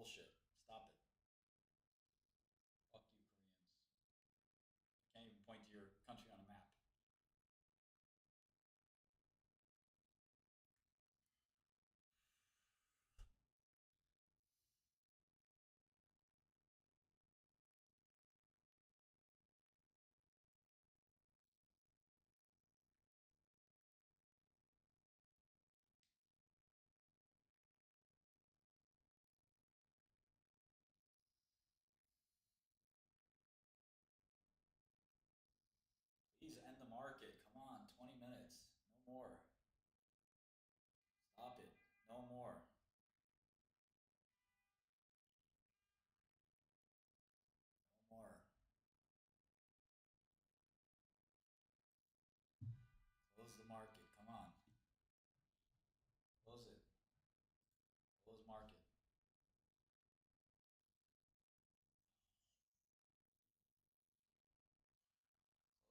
bullshit. Stop it. Fuck you, Koreans. I can't even point to your country on a map. Please end the market. Come on, 20 minutes. No more. Stop it. No more. No more. Close the market. Come on. Close it. Close market.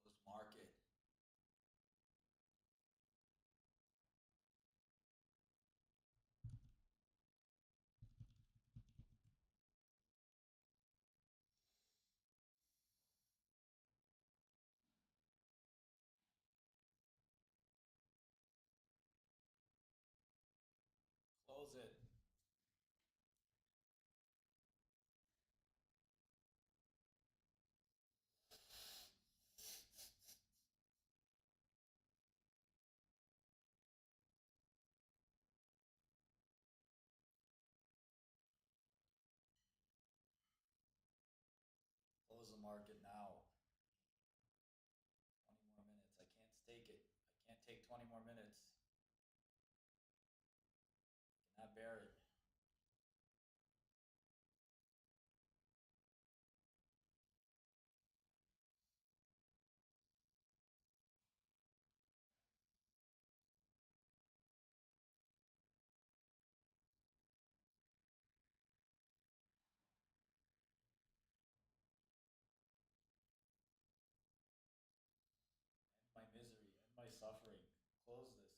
Close market. Close it. Close the market now. 20 more minutes. I can't take it. I can't take 20 more minutes. I cannot bear it. End my misery. End my suffering. Close this.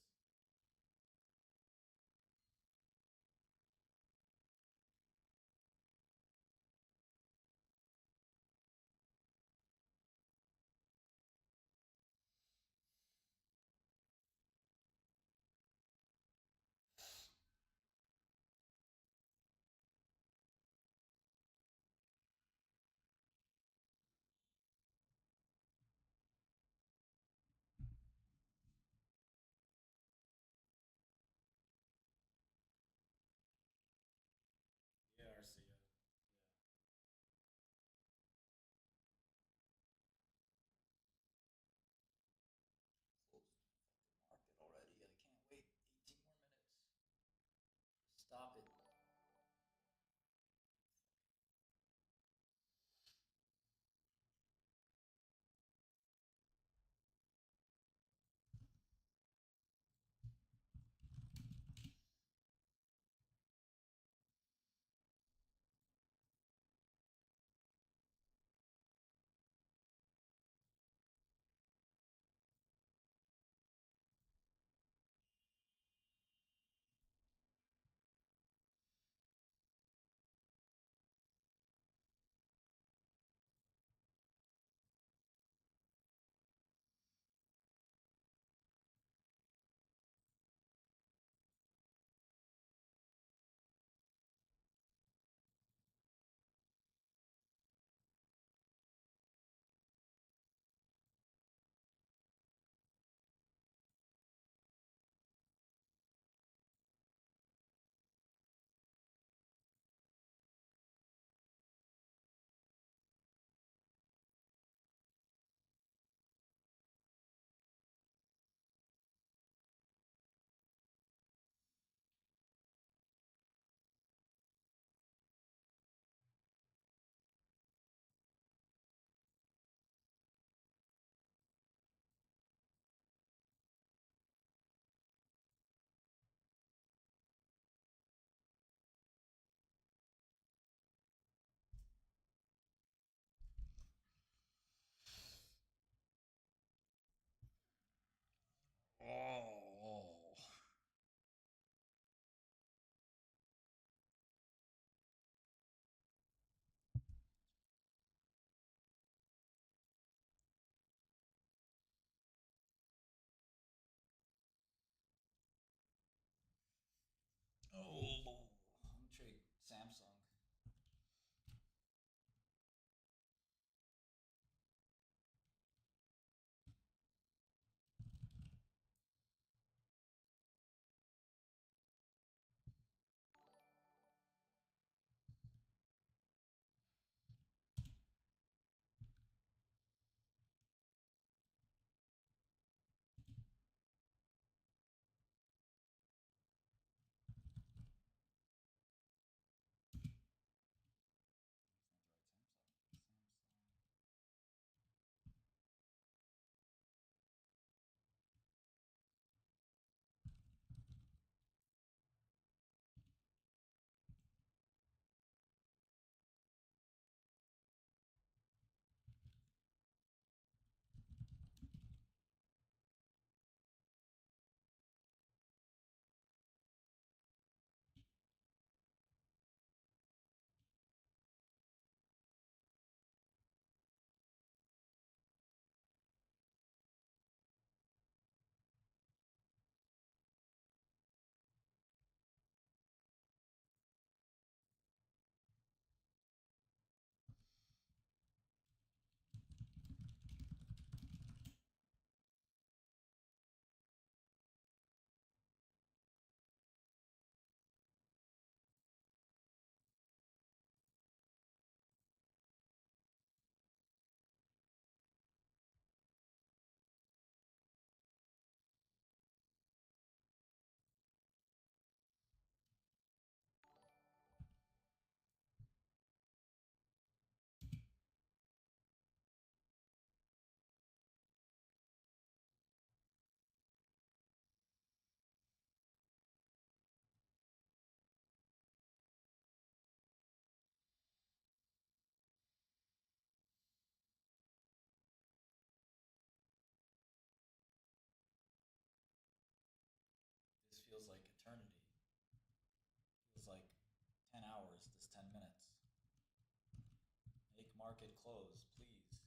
clothes, please.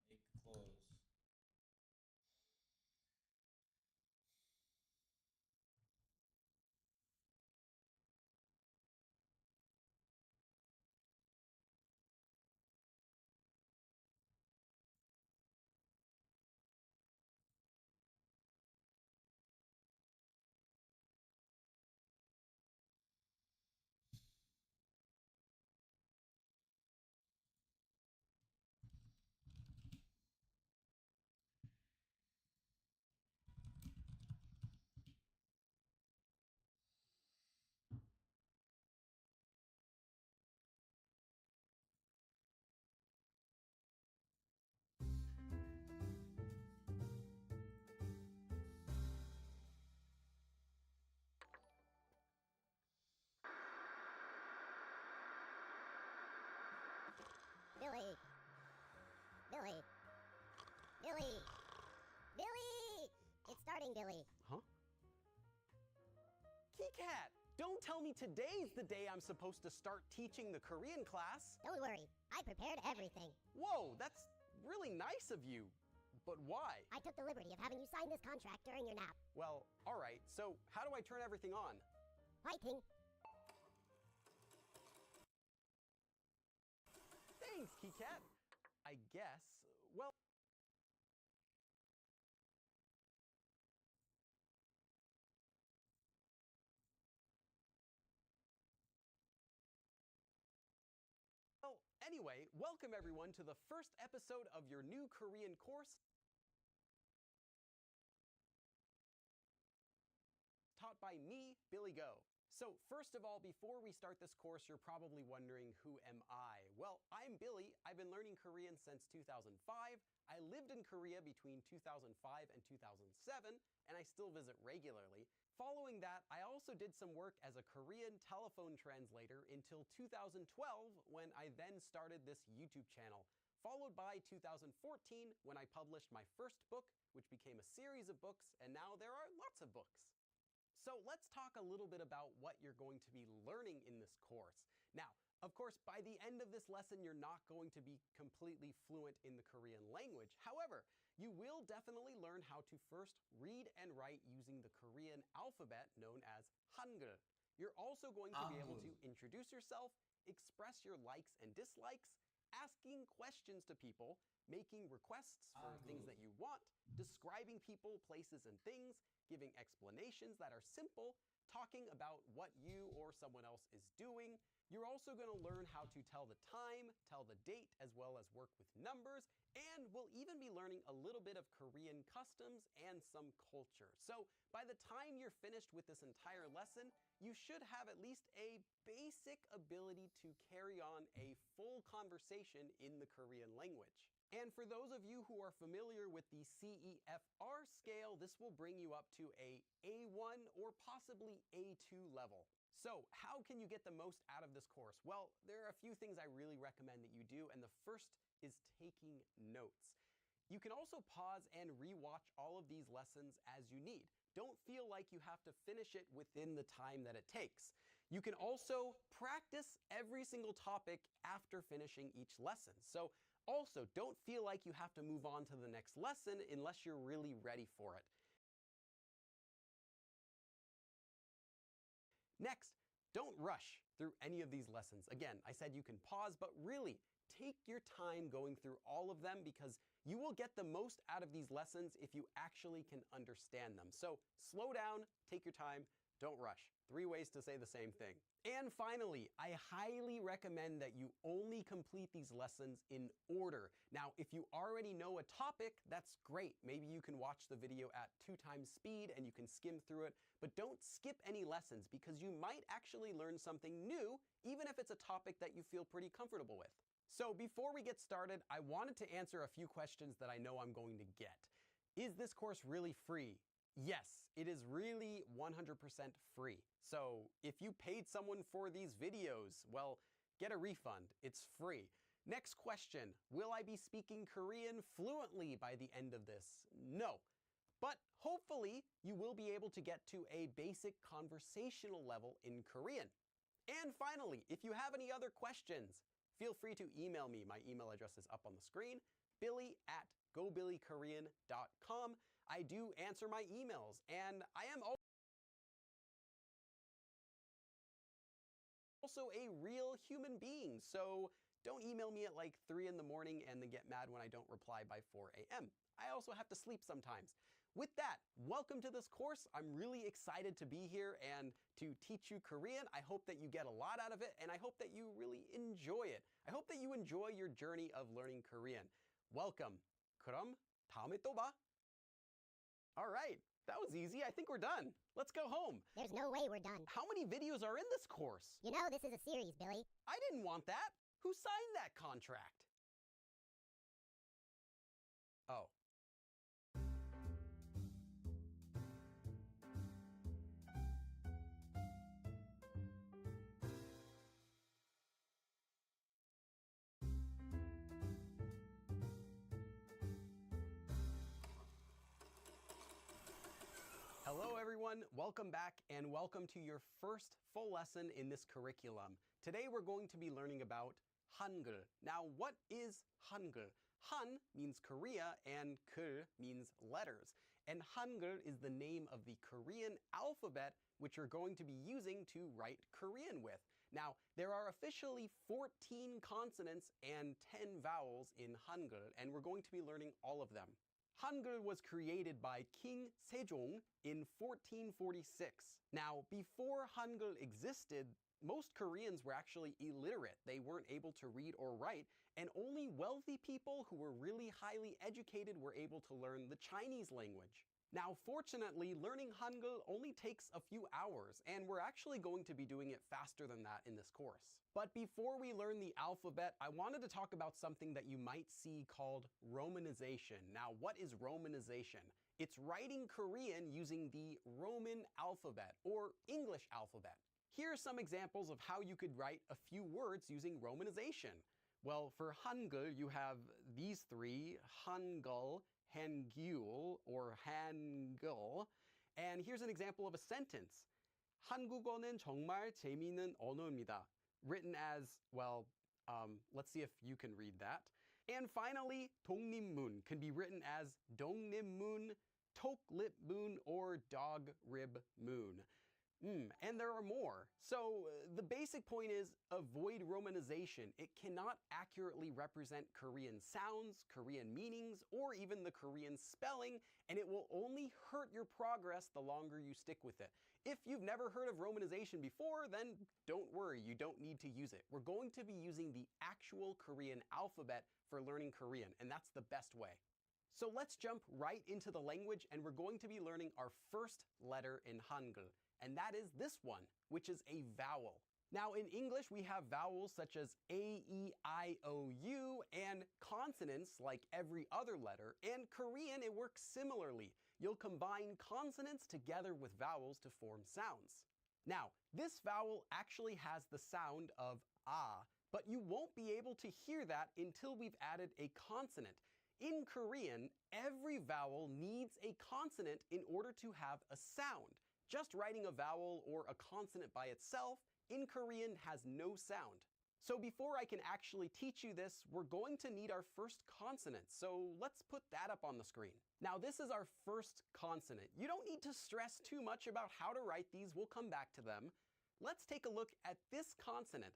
Make clothes. Billy! Billy! Billy! Billy! It's starting, Billy. Huh? Keycat! Don't tell me today's the day I'm supposed to start teaching the Korean class. Don't worry, I prepared everything. Whoa, that's really nice of you. But why? I took the liberty of having you sign this contract during your nap. Well, alright, so how do I turn everything on? Fighting. Thanks, Keycat. I guess, well... Well, anyway, welcome everyone to the first episode of your new Korean course taught by me, Billy Go. So first of all, before we start this course, you're probably wondering, who am I? Well, I'm Billy. I've been learning Korean since 2005. I lived in Korea between 2005 and 2007, and I still visit regularly. Following that, I also did some work as a Korean telephone translator until 2012, when I then started this YouTube channel, followed by 2014 when I published my first book, which became a series of books, and now there are lots of books. So let's talk a little bit about what you're going to be learning in this course. Now, of course, by the end of this lesson, you're not going to be completely fluent in the Korean language. However, you will definitely learn how to first read and write using the Korean alphabet known as Hangul. You're also going to be able to introduce yourself, express your likes and dislikes, asking questions to people, making requests for things that you want, describing people, places, and things, giving explanations that are simple, talking about what you or someone else is doing. You're also going to learn how to tell the time, tell the date, as well as work with numbers, and we'll even be learning a little bit of Korean customs and some culture. So by the time you're finished with this entire lesson, you should have at least a basic ability to carry on a full conversation in the Korean language. And for those of you who are familiar with the CEFR scale, this will bring you up to a A1 or possibly A2 level. So how can you get the most out of this course? Well, there are a few things I really recommend that you do, and the first is taking notes. You can also pause and rewatch all of these lessons as you need. Don't feel like you have to finish it within the time that it takes. You can also practice every single topic after finishing each lesson. So also, don't feel like you have to move on to the next lesson unless you're really ready for it. Next, don't rush through any of these lessons. Again, I said you can pause, but really take your time going through all of them because you will get the most out of these lessons if you actually can understand them. So slow down, take your time, don't rush. 3 ways to say the same thing. And finally, I highly recommend that you only complete these lessons in order. Now, if you already know a topic, that's great. Maybe you can watch the video at 2 times speed and you can skim through it, but don't skip any lessons because you might actually learn something new, even if it's a topic that you feel pretty comfortable with. So before we get started, I wanted to answer a few questions that I know I'm going to get. Is this course really free? Yes, it is really 100% free. So if you paid someone for these videos, well, get a refund. It's free. Next question, will I be speaking Korean fluently by the end of this? No. But hopefully you will be able to get to a basic conversational level in Korean. And finally, if you have any other questions, feel free to email me. My email address is up on the screen, billy@gobillykorean.com. I do answer my emails, and I am also a real human being, so don't email me at like 3 in the morning and then get mad when I don't reply by 4 a.m. I also have to sleep sometimes. With that, welcome to this course. I'm really excited to be here and to teach you Korean. I hope that you get a lot out of it, and I hope that you really enjoy it. I hope that you enjoy your journey of learning Korean. Welcome. 그럼 다음에 또 봐. All right, that was easy. I think we're done. Let's go home. There's no way we're done. How many videos are in this course? You know this is a series, Billy. I didn't want that. Who signed that contract? Oh. Hello everyone, welcome back and welcome to your first full lesson in this curriculum. Today we're going to be learning about Hangul. Now what is Hangul? Han means Korea and Kul means letters. And Hangul is the name of the Korean alphabet which you're going to be using to write Korean with. Now, there are officially 14 consonants and 10 vowels in Hangul, and we're going to be learning all of them. Hangul was created by King Sejong in 1446. Now, before Hangul existed, most Koreans were actually illiterate. They weren't able to read or write, and only wealthy people who were really highly educated were able to learn the Chinese language. Now, fortunately, learning Hangul only takes a few hours, and we're actually going to be doing it faster than that in this course. But before we learn the alphabet, I wanted to talk about something that you might see called romanization. Now, what is romanization? It's writing Korean using the Roman alphabet or English alphabet. Here are some examples of how you could write a few words using romanization. Well, for Hangul, you have these three, Hangul, Hangul, or Hangul. And here's an example of a sentence. 한국어는 정말 재미있는 언어입니다. Written as, well, let's see if you can read that. And finally, 독립문 can be written as 동립문, 톡립문, or dogrib문. And there are more. So the basic point is avoid romanization. It cannot accurately represent Korean sounds, Korean meanings, or even the Korean spelling, and it will only hurt your progress the longer you stick with it. If you've never heard of romanization before, then don't worry, you don't need to use it. We're going to be using the actual Korean alphabet for learning Korean, and that's the best way. So let's jump right into the language, and we're going to be learning our first letter in Hangul. And that is this one, which is a vowel. Now in English, we have vowels such as A, E, I, O, U, and consonants like every other letter. And Korean, it works similarly. You'll combine consonants together with vowels to form sounds. Now, this vowel actually has the sound of ah, but you won't be able to hear that until we've added a consonant. In Korean, every vowel needs a consonant in order to have a sound. Just writing a vowel or a consonant by itself in Korean has no sound. So before I can actually teach you this, we're going to need our first consonant. So let's put that up on the screen. Now this is our first consonant. You don't need to stress too much about how to write these. We'll come back to them. Let's take a look at this consonant.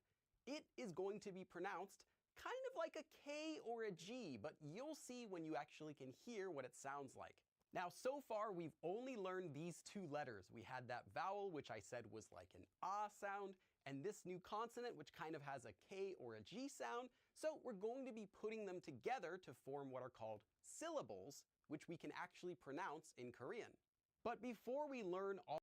It is going to be pronounced kind of like a K or a G, but you'll see when you actually can hear what it sounds like. Now, so far, we've only learned these two letters. We had that vowel, which I said was like an ah sound, and this new consonant, which kind of has a K or a G sound. So we're going to be putting them together to form what are called syllables, which we can actually pronounce in Korean. But before we learn all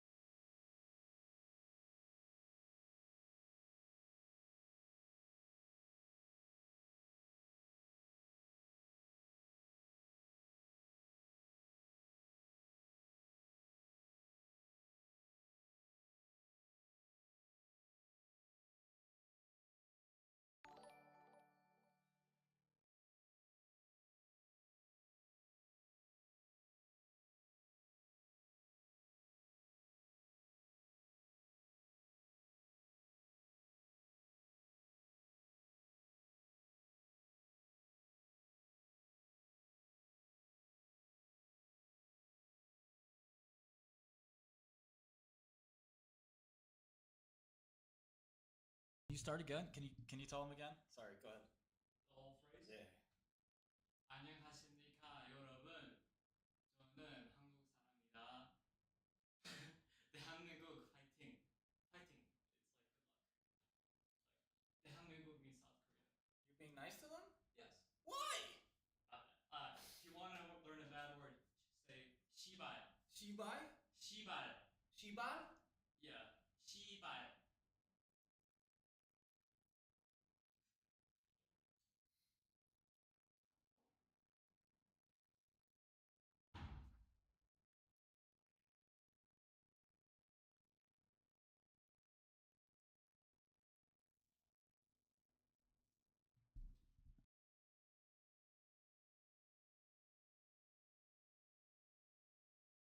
start again? Can you tell him again? Sorry, go ahead. The whole phrase? Yeah. 안녕하십니까 여러분. 저는 한국 사람이다. 대한민국 파이팅. Fighting. It's like good luck. 대한민국 means South Korea. You're being nice to them? Yes. Why? If you want to learn a bad word, say 시발. Shibai? 시발. Shibai? Yeah. 시발.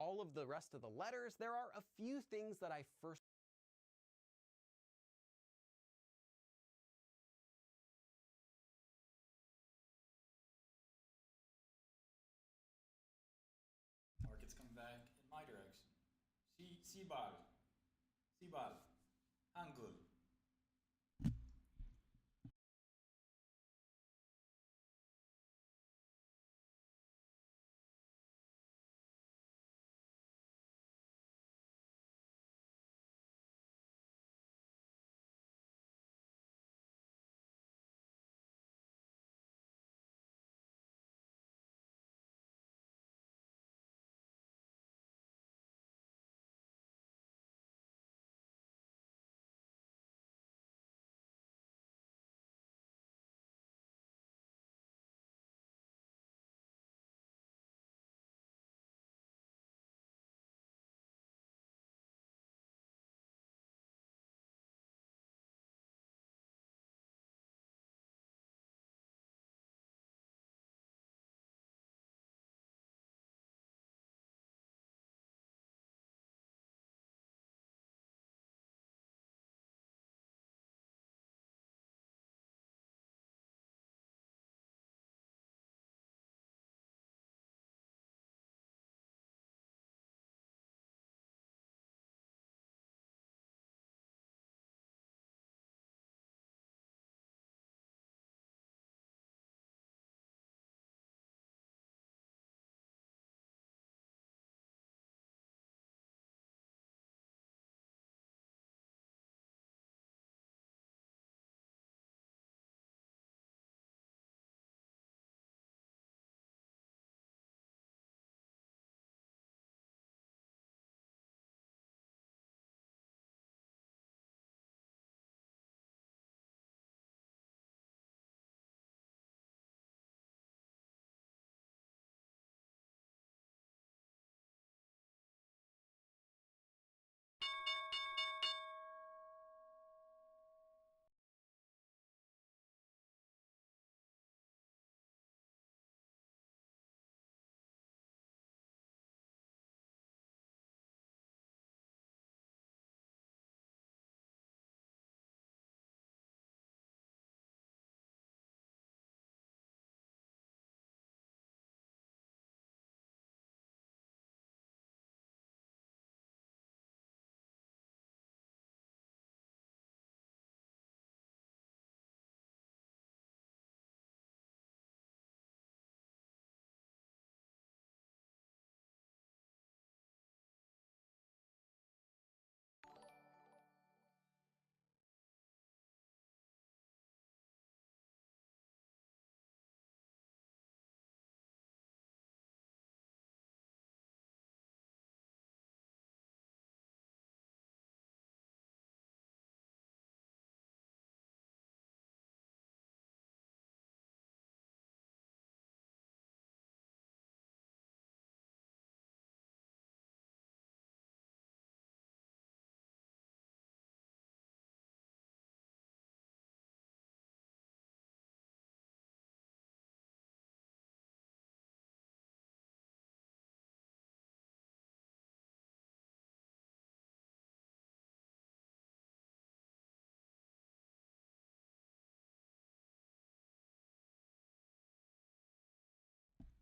All of the rest of the letters, there are a few things that I first Market's coming back in my direction. Sibal. Sibal. Hangul.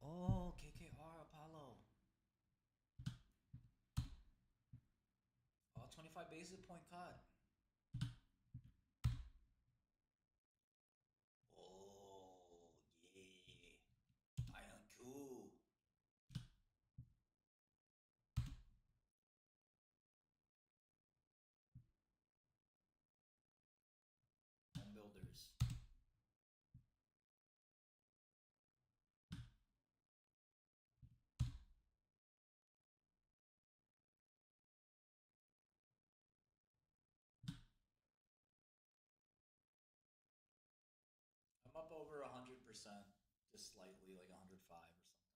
Oh, KKR Apollo. Oh, 25 basis point cut. 100%, just slightly, like 105 or something.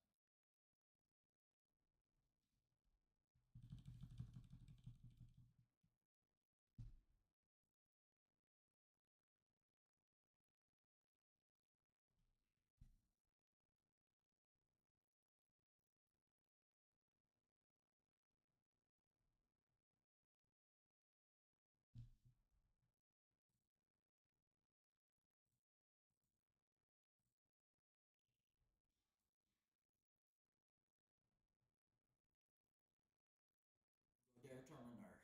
Der Terminer.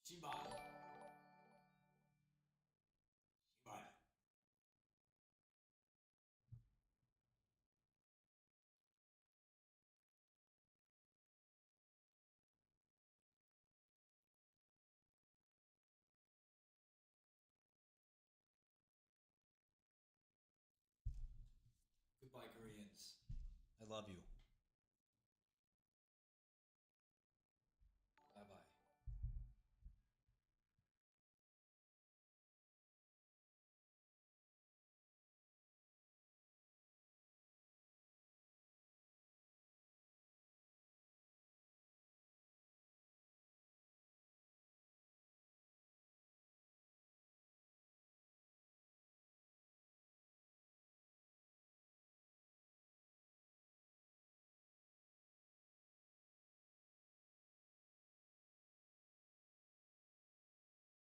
Shibari. Shibari. Goodbye, Koreans. I love you.